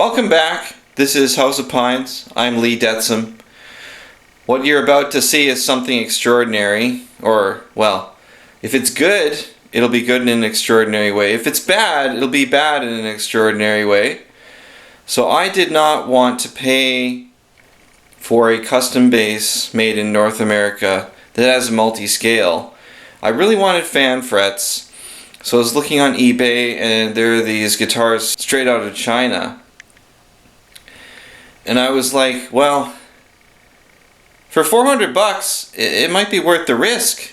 Welcome back. This is House of Pines. I'm Lee Detzum. What you're about to see is something extraordinary, or, well, if it's good, it'll be good in an extraordinary way. If it's bad, it'll be bad in an extraordinary way. So I did not want to pay for a custom bass made in North America that has a multi-scale. I really wanted fan frets, so I was looking on eBay and there are these guitars straight out of China. And I was like, well, for $400, it might be worth the risk.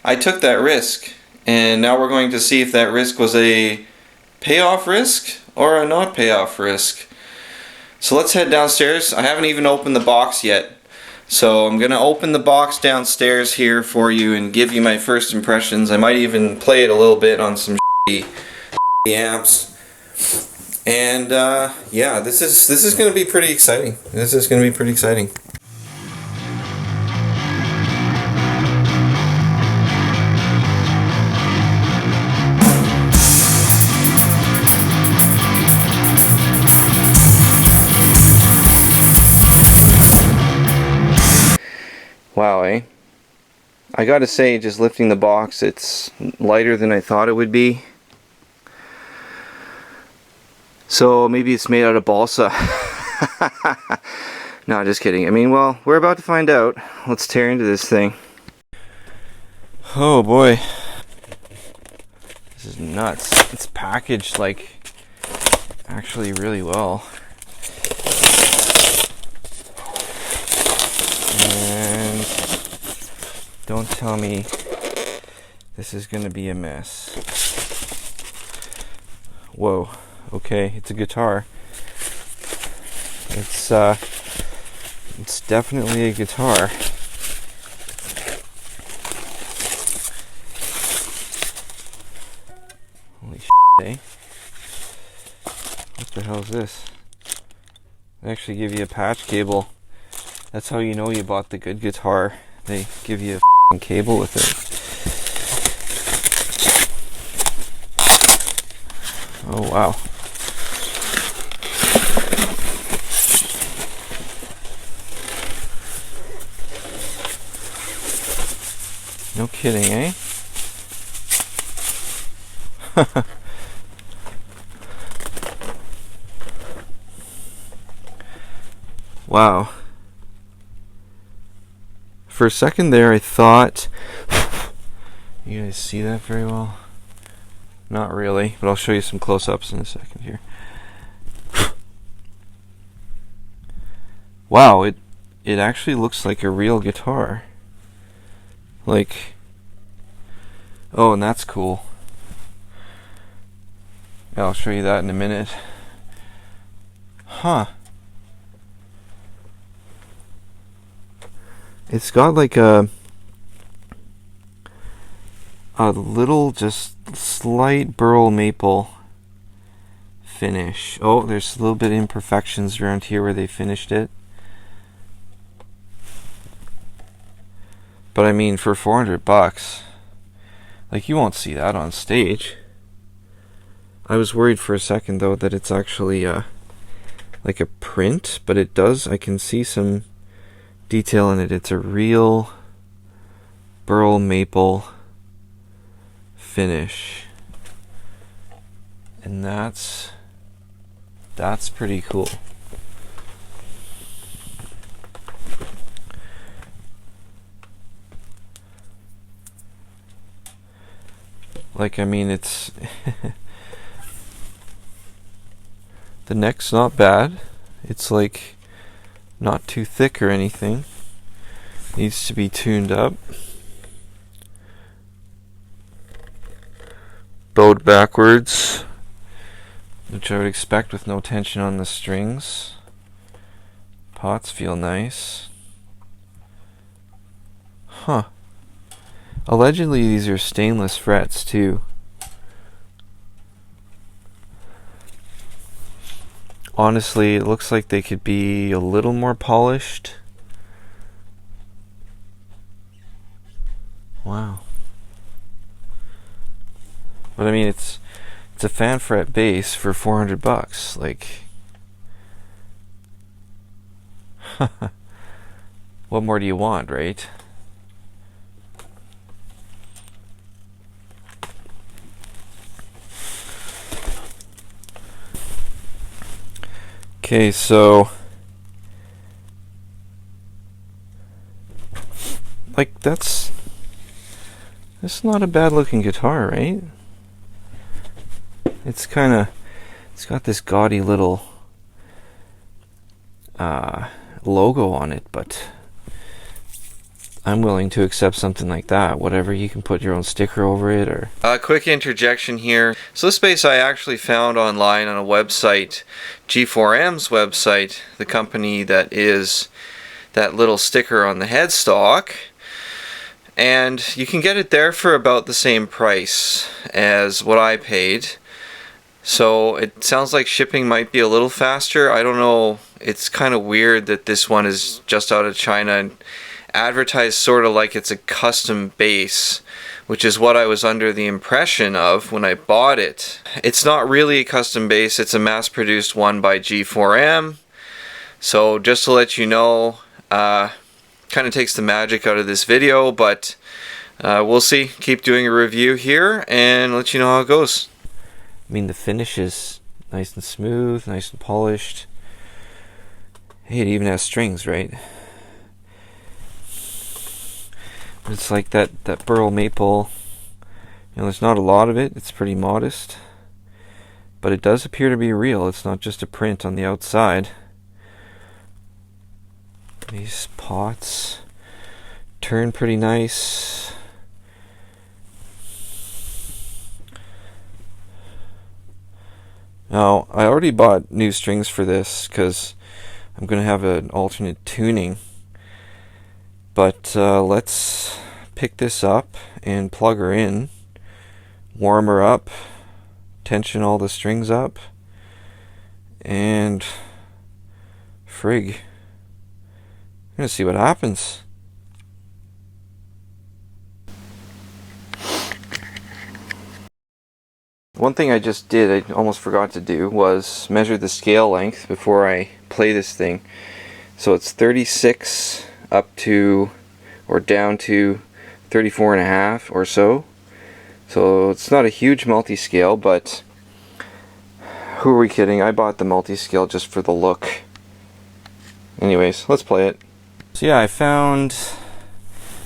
I took that risk, and now we're going to see if that risk was a payoff risk or a not payoff risk. So let's head downstairs. I haven't even opened the box yet. So I'm going to open the box downstairs here for you and give you my first impressions. I might even play it a little bit on some amps. And yeah, this is going to be pretty exciting. This is going to be pretty exciting. Wow, eh? I gotta say, just lifting the box, it's lighter than I thought it would be. So maybe it's made out of balsa. No, just kidding. I mean, well, we're about to find out. Let's tear into this thing. Oh boy. This is nuts. It's packaged like actually really well. And don't tell me this is going to be a mess. Whoa. Okay, it's a guitar. It's definitely a guitar. Holy shit, eh? What the hell is this? They actually give you a patch cable. That's how you know you bought the good guitar. They give you a f***ing cable with it. Oh wow. No kidding, eh? Wow. For a second there, I thought... You guys see that very well? Not really, but I'll show you some close-ups in a second here. Wow, it actually looks like a real guitar. Like... Oh, and that's cool. Yeah, I'll show you that in a minute. Huh. It's got like a little, just slight burl maple finish. Oh, there's a little bit of imperfections around here where they finished it. But I mean, for $400, like, you won't see that on stage. I was worried for a second though that it's actually like a print, but it does. I can see some detail in it. It's a real burl maple finish, and that's pretty cool. Like, I mean, it's the neck's not bad. It's like not too thick or anything. Needs to be tuned up. Bowed backwards, which I would expect with no tension on the strings. Pots feel nice. Huh. Allegedly these are stainless frets too. Honestly, it looks like they could be a little more polished. Wow. But I mean, it's a fan fret bass for $400. Like, What more do you want, right? Okay, so like that's not a bad looking guitar, right? It's got this gaudy little logo on it, but I'm willing to accept something like that. Whatever, you can put your own sticker over it, or... quick interjection here. So this bass I actually found online on a website, G4M's website, the company that is that little sticker on the headstock. And you can get it there for about the same price as what I paid. So it sounds like shipping might be a little faster. I don't know. It's kind of weird that this one is just out of China and advertised sort of like it's a custom bass, which is what I was under the impression of when I bought it. It's not really a custom bass. It's a mass-produced one by G4M. So just to let you know, kind of takes the magic out of this video, but we'll see. Keep doing a review here and let you know how it goes. I mean, the finish is nice and smooth, nice and polished. Hey, it even has strings, right? It's like that burl maple. You know, there's not a lot of it. It's pretty modest, but it does appear to be real. It's not just a print on the outside. These pots turn pretty nice. Now, I already bought new strings for this because I'm going to have an alternate tuning. But let's pick this up and plug her in, warm her up, tension all the strings up, and frig. I'm going to see what happens. One thing I just did, I almost forgot to do, was measure the scale length before I play this thing. So it's 36 up to or down to 34.5 or so. So it's not a huge multi-scale, but who are we kidding? I bought the multi-scale just for the look. Anyways, let's play it. So yeah, I found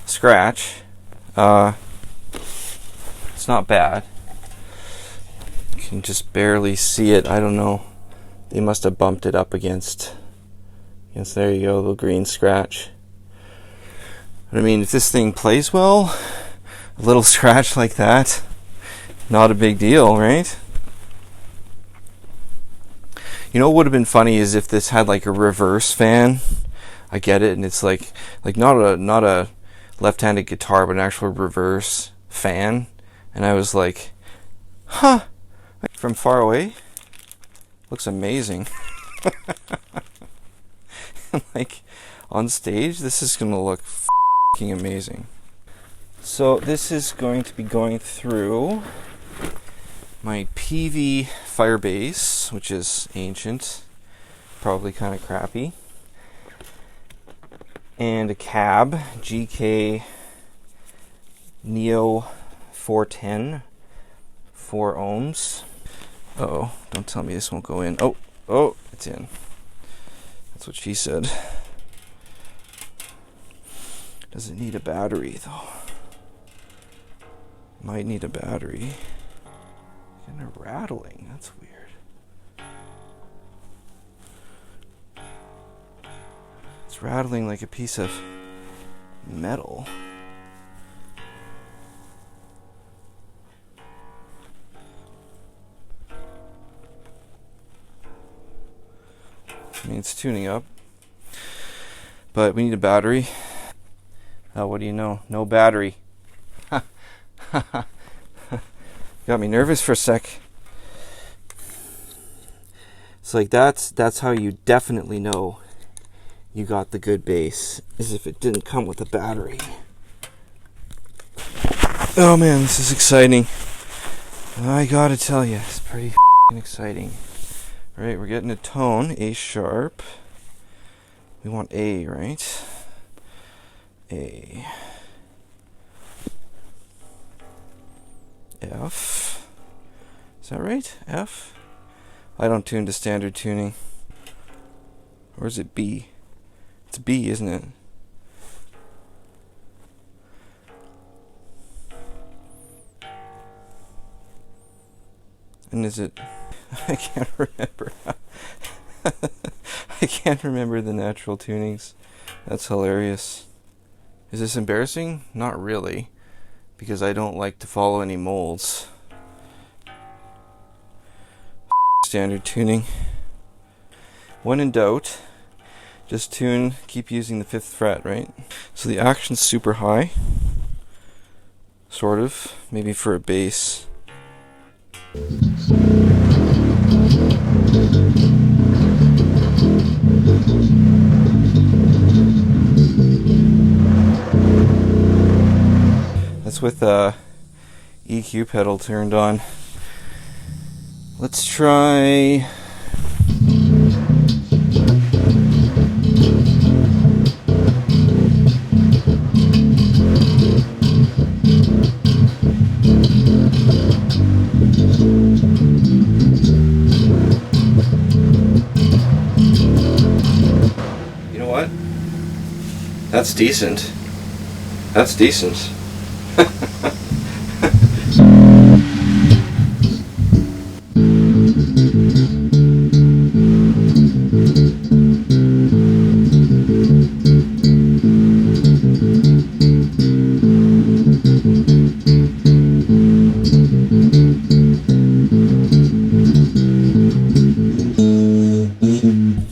scratch. It's not bad. You can just barely see it. I don't know. They must have bumped it up against. Yes, there you go, a little green scratch. But I mean, if this thing plays well, a little scratch like that, not a big deal, right? You know what would have been funny is if this had like a reverse fan. I get it, and it's like not a left-handed guitar, but an actual reverse fan. And I was like, huh, from far away, looks amazing. Like on stage, this is gonna look f***ing amazing. So this is going to be going through my PV Firebase, which is ancient, probably kind of crappy, and a cab GK Neo 410, 4 ohms. Uh-oh, don't tell me this won't go in. Oh, it's in. That's what she said. Does it need a battery though? Might need a battery. Kind of rattling, that's weird. It's rattling like a piece of metal. I mean, it's tuning up, but we need a battery. What do you know? No battery. Got me nervous for a sec. It's like that's how you definitely know you got the good bass, is if it didn't come with a battery. Oh man, this is exciting. I gotta tell you, it's pretty f***ing exciting. Right, we're getting a tone, A sharp. We want A, right? A. F. Is that right? F? I don't tune to standard tuning. Or is it B? It's B, isn't it? And is it... I can't remember. I can't remember the natural tunings. That's hilarious. Is this embarrassing? Not really, because I don't like to follow any molds. Standard tuning. When in doubt, just tune, keep using the 5th fret, right? So the action's super high. Sort of. Maybe for a bass. That's with EQ pedal turned on. Let's try... You know what? That's decent. That's decent.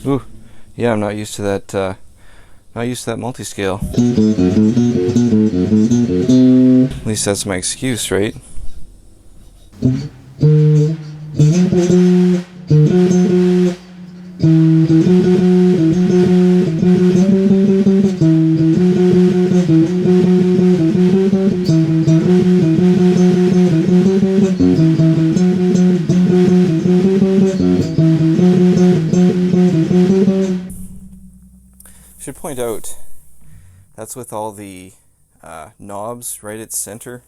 Ooh, yeah, I'm not used to that. Not used to that multi-scale. At least that's my excuse, right? Should point out that's with all the knobs right at center.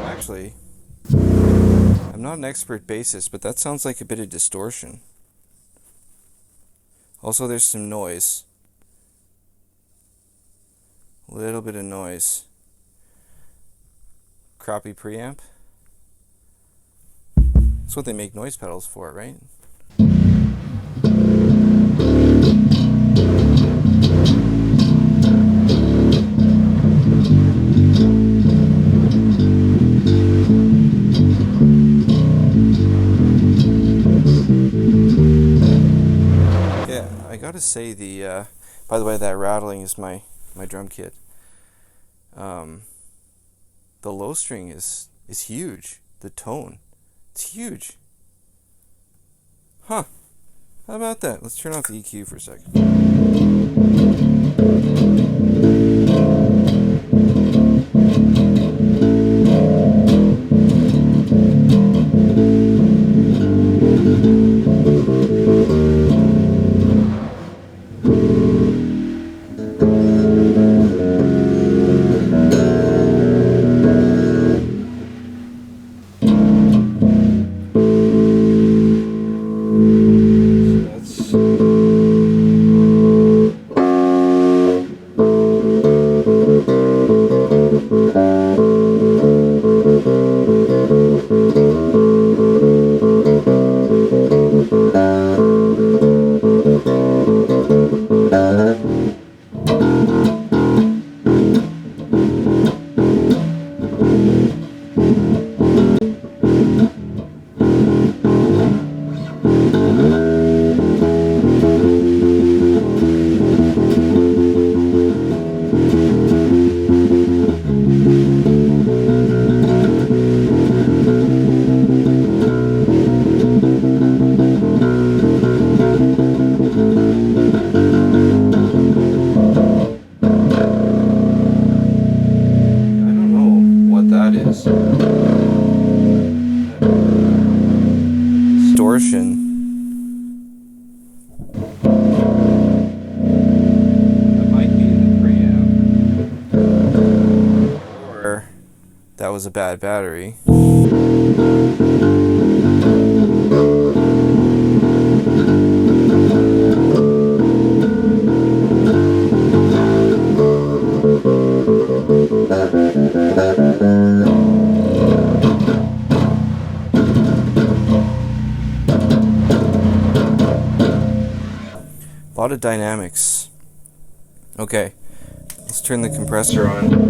Actually, I'm not an expert bassist, but that sounds like a bit of distortion. Also, there's some noise. A little bit of noise. Crappy preamp. That's what they make noise pedals for, right? I gotta say by the way, that rattling is my drum kit. The low string is huge. The tone, it's huge. Huh? How about that? Let's turn off the EQ for a second. distortion. That might be in the preamp. Or that was a bad battery. A lot of dynamics. Okay, let's turn the compressor on.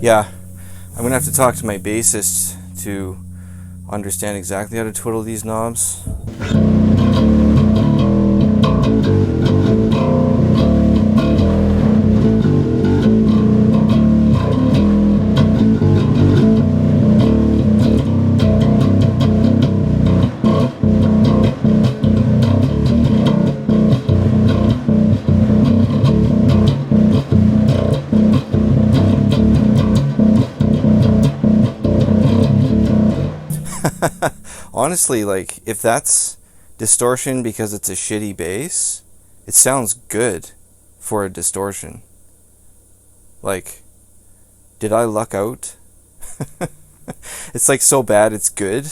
Yeah, I'm gonna have to talk to my bassist to understand exactly how to twiddle these knobs. Honestly, like, if that's distortion because it's a shitty bass, it sounds good for a distortion. Like, did I luck out? It's like so bad it's good.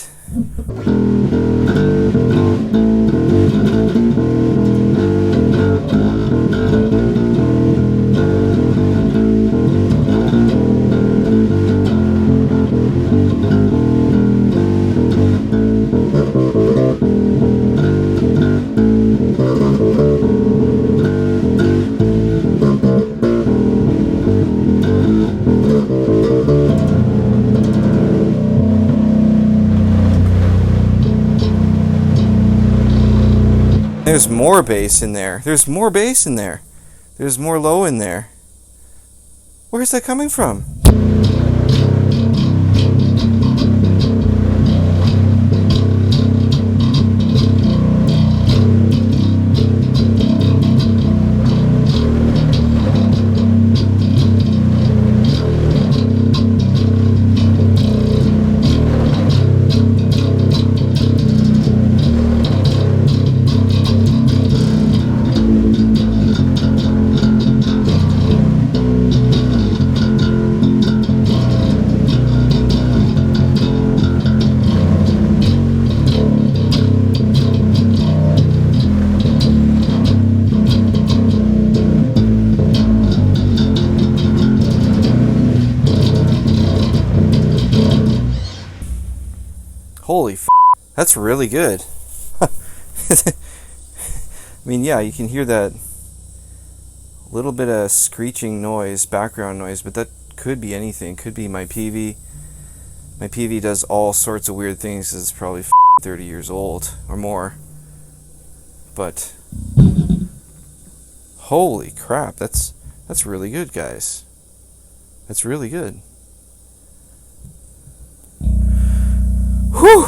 There's more bass in there. There's more bass in there. There's more low in there. Where's that coming from? Holy f***, that's really good. I mean, yeah, you can hear that little bit of screeching noise, background noise, but that could be anything. Could be my PV. My PV does all sorts of weird things 'cause it's probably 30 years old or more. But holy crap, that's really good, guys. That's really good. Whew!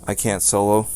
I can't solo.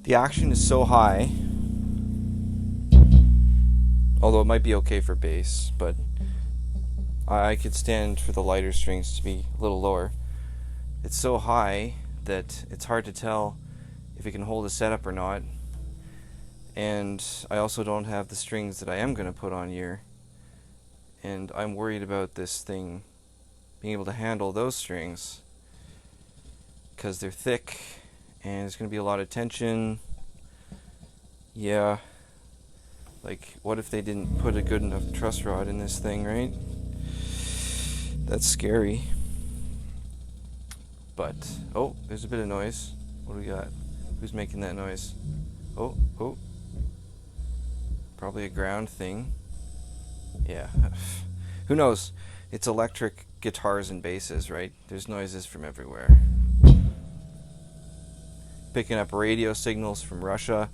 The action is so high, although it might be okay for bass, but I could stand for the lighter strings to be a little lower. It's so high that it's hard to tell if it can hold a setup or not, and I also don't have the strings that I am going to put on here, and I'm worried about this thing being able to handle those strings because they're thick and there's going to be a lot of tension. Yeah, like what if they didn't put a good enough truss rod in this thing, right? That's scary. But oh, there's a bit of noise. What do we got? Who's making that noise? Oh, probably a ground thing. Yeah. Who knows? It's electric guitars and basses, right? There's noises from everywhere. Picking up radio signals from Russia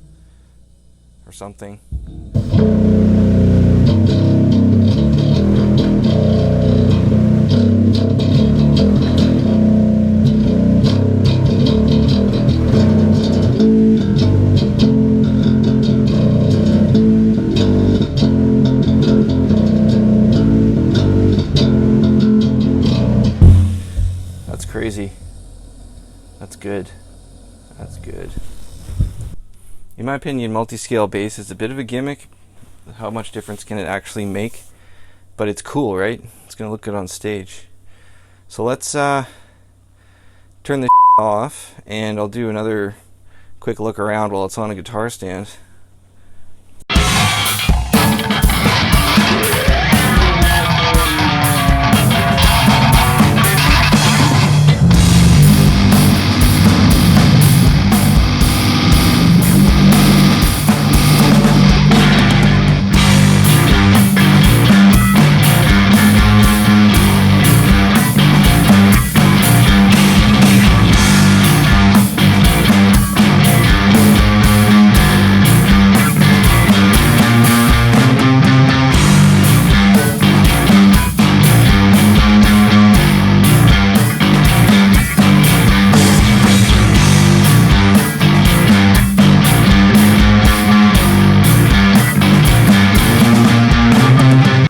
or something. That's crazy. That's good. That's good. In my opinion, multi-scale bass is a bit of a gimmick. How much difference can it actually make? But it's cool, right? It's going to look good on stage. So let's turn this off, and I'll do another quick look around while it's on a guitar stand.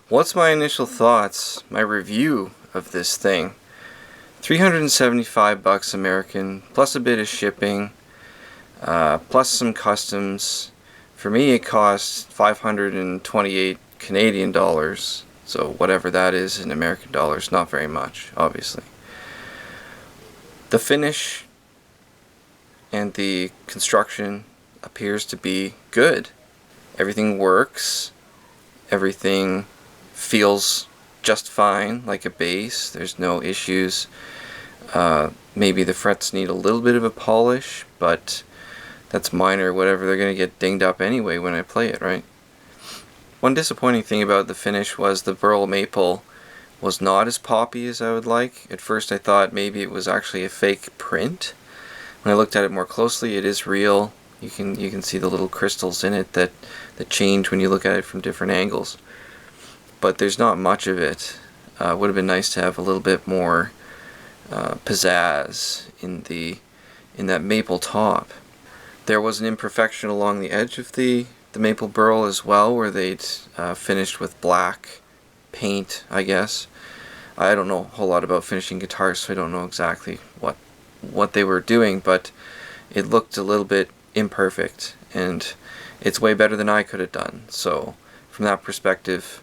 What's my initial thoughts, my review of this thing? $375 American, plus a bit of shipping, plus some customs. For me it cost 528 Canadian dollars, so whatever that is in American dollars, not very much, obviously. The finish and the construction appears to be good. Everything works, everything feels just fine, like a bass. There's no issues. Maybe the frets need a little bit of a polish, but that's minor. Whatever, they're going to get dinged up anyway when I play it, right? One disappointing thing about the finish was the burl maple was not as poppy as I would like. At first I thought maybe it was actually a fake print. When I looked at it more closely, it is real. You can see the little crystals in it that change when you look at it from different angles. But there's not much of it. Would have been nice to have a little bit more pizzazz in that maple top. There was an imperfection along the edge of the maple burl as well, where they'd finished with black paint, I guess. I don't know a whole lot about finishing guitars, so I don't know exactly what they were doing, but it looked a little bit imperfect, and it's way better than I could have done. So from that perspective,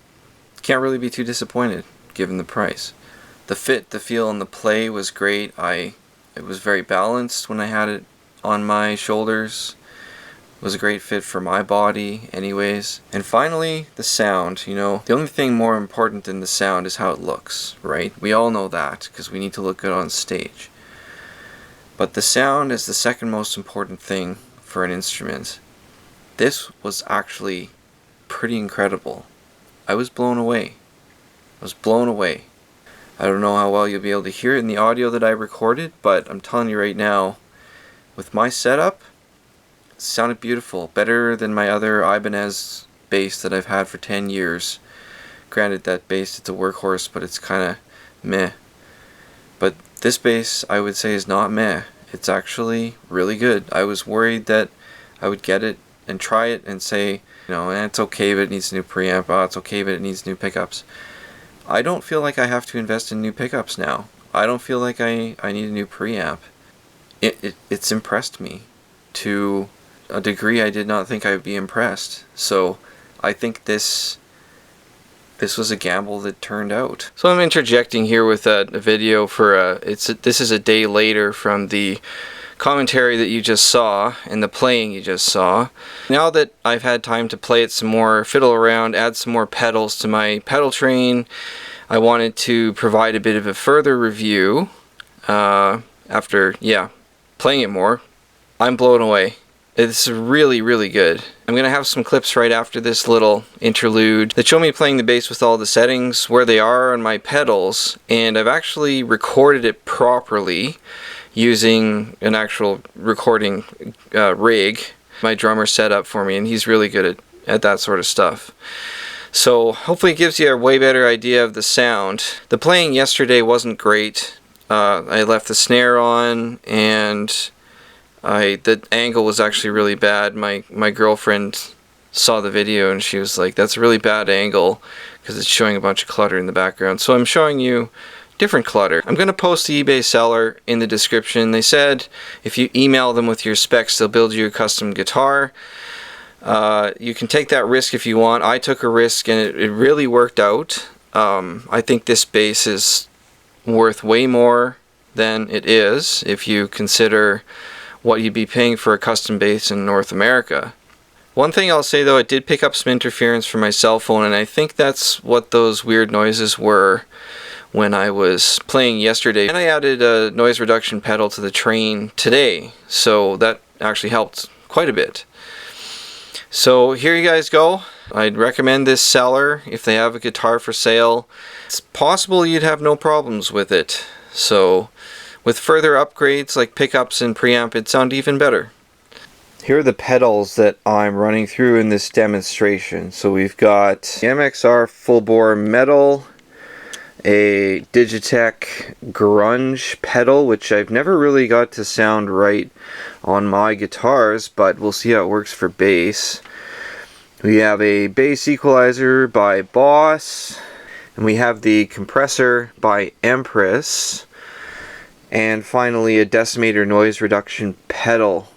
can't really be too disappointed given the price. The fit, the feel, and the play was great. It was very balanced when I had it on my shoulders. It was a great fit for my body anyways. And finally, the sound. You know, the only thing more important than the sound is how it looks, right? We all know that because we need to look good on stage. But the sound is the second most important thing for an instrument. This was actually pretty incredible. I was blown away. I was blown away. I don't know how well you'll be able to hear it in the audio that I recorded, but I'm telling you right now, with my setup, it sounded beautiful. Better than my other Ibanez bass that I've had for 10 years. Granted, that bass, it's a workhorse, but it's kind of meh. But this bass, I would say, is not meh. It's actually really good. I was worried that I would get it and try it and say, you know, it's okay, but it needs a new preamp. Oh, it's okay, but it needs new pickups. I don't feel like I have to invest in new pickups now. I don't feel like I need a new preamp. It's impressed me to a degree I did not think I would be impressed. So I think this was a gamble that turned out. So I'm interjecting here with a video for this is a day later from the commentary that you just saw and the playing you just saw. Now that I've had time to play it some more, fiddle around, add some more pedals to my pedal train, I wanted to provide a bit of a further review after playing it more. I'm blown away. It's really, really good. I'm going to have some clips right after this little interlude that show me playing the bass with all the settings, where they are on my pedals, and I've actually recorded it properly using an actual recording rig. My drummer set up for me, and he's really good at that sort of stuff. So hopefully it gives you a way better idea of the sound. The playing yesterday wasn't great. I left the snare on, and the angle was actually really bad. My girlfriend saw the video and she was like, that's a really bad angle because it's showing a bunch of clutter in the background. So I'm showing you different clutter. I'm going to post the eBay seller in the description. They said if you email them with your specs, they'll build you a custom guitar. You can take that risk if you want. I took a risk and it really worked out. I think this bass is worth way more than it is if you consider what you'd be paying for a custom bass in North America. One thing I'll say though, it did pick up some interference from my cell phone, and I think that's what those weird noises were when I was playing yesterday. And I added a noise reduction pedal to the train today, so that actually helped quite a bit. So here you guys go. I'd recommend this seller if they have a guitar for sale. It's possible you'd have no problems with it. So with further upgrades like pickups and preamp, it'd sound even better. Here are the pedals that I'm running through in this demonstration. So we've got the MXR full bore metal, a Digitech grunge pedal, which I've never really got to sound right on my guitars, but we'll see how it works for bass. We have a bass equalizer by Boss, and we have the compressor by Empress, and finally a decimator noise reduction pedal.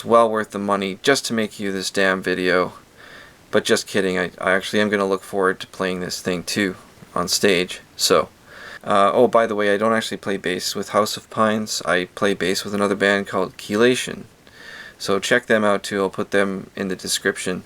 well worth the money just to make you this damn video. But just kidding, I actually am going to look forward to playing this thing too on stage. So, oh, by the way, I don't actually play bass with House of Pines. I play bass with another band called Chelation. So check them out too. I'll put them in the description.